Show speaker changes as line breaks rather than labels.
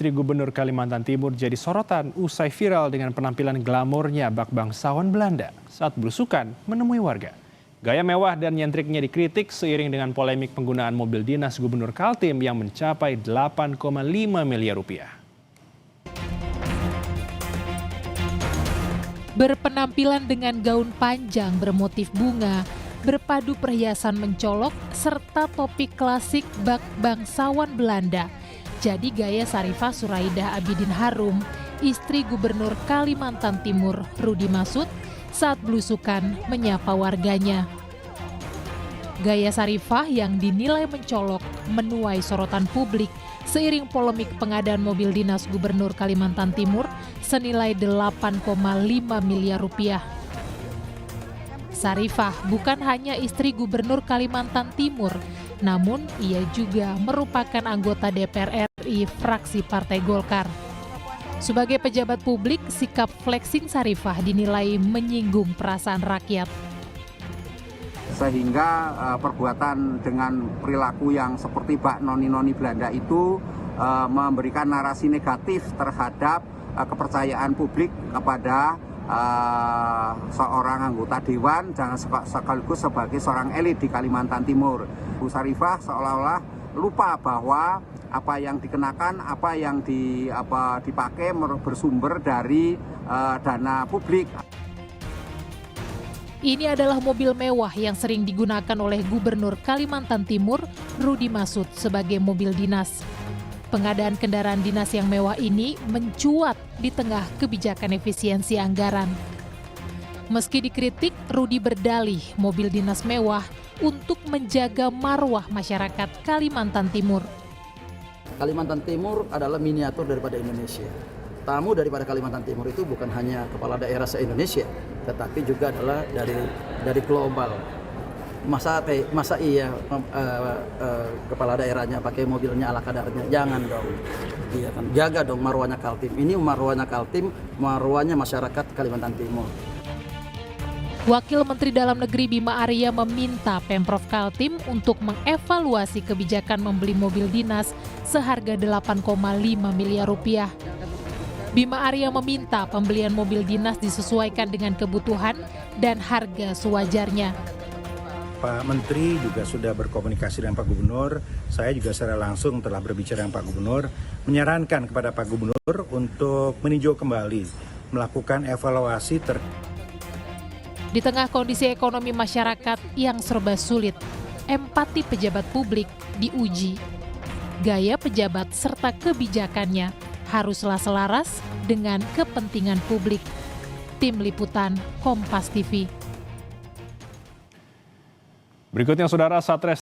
istri Gubernur Kalimantan Timur jadi sorotan usai viral dengan penampilan glamornya bak bangsawan Belanda saat belusukan menemui warga. Gaya mewah dan nyentriknya dikritik seiring dengan polemik penggunaan mobil dinas Gubernur Kaltim yang mencapai 8,5 miliar rupiah.
Berpenampilan dengan gaun panjang bermotif bunga, berpadu perhiasan mencolok, serta topi klasik bak bangsawan Belanda. Jadi gaya Sarifah Suraidah Abidin Harum, istri Gubernur Kalimantan Timur Rudi Masud, saat belusukan menyapa warganya. Gaya Sarifah yang dinilai mencolok menuai sorotan publik seiring polemik pengadaan mobil dinas Gubernur Kalimantan Timur senilai 8,5 miliar rupiah. Sarifah bukan hanya istri Gubernur Kalimantan Timur, namun ia juga merupakan anggota DPR RI fraksi Partai Golkar. Sebagai pejabat publik, sikap flexing Sarifah dinilai menyinggung perasaan rakyat.
Sehingga perbuatan dengan perilaku yang seperti bak noni-noni Belanda itu memberikan narasi negatif terhadap kepercayaan publik kepada seorang anggota dewan dan sekaligus sebagai seorang elit di Kalimantan Timur. Bu Sarifah seolah-olah lupa bahwa apa yang dikenakan, apa yang dipakai bersumber dari dana publik.
Ini adalah mobil mewah yang sering digunakan oleh Gubernur Kalimantan Timur Rudi Masud sebagai mobil dinas. Pengadaan kendaraan dinas yang mewah ini mencuat di tengah kebijakan efisiensi anggaran. Meski dikritik, Rudi berdalih mobil dinas mewah untuk menjaga marwah masyarakat Kalimantan Timur.
Kalimantan Timur adalah miniatur daripada Indonesia. Tamu daripada Kalimantan Timur itu bukan hanya kepala daerah se-Indonesia, tetapi juga adalah dari global. Masa iya kepala daerahnya pakai mobilnya ala kadarnya? Jangan dong. Iya kan, jaga dong marwahnya Kaltim. Ini marwahnya Kaltim, marwahnya masyarakat Kalimantan Timur.
Wakil Menteri Dalam Negeri Bima Arya meminta Pemprov Kaltim untuk mengevaluasi kebijakan membeli mobil dinas seharga 8,5 miliar rupiah. Bima Arya meminta pembelian mobil dinas disesuaikan dengan kebutuhan dan harga sewajarnya.
Pak Menteri juga sudah berkomunikasi dengan Pak Gubernur. Saya juga secara langsung telah berbicara dengan Pak Gubernur, menyarankan kepada Pak Gubernur untuk meninjau kembali, melakukan evaluasi
Di tengah kondisi ekonomi masyarakat yang serba sulit, empati pejabat publik diuji. Gaya pejabat serta kebijakannya haruslah selaras dengan kepentingan publik. Tim Liputan Kompas TV.
Berikutnya, Saudara, Satres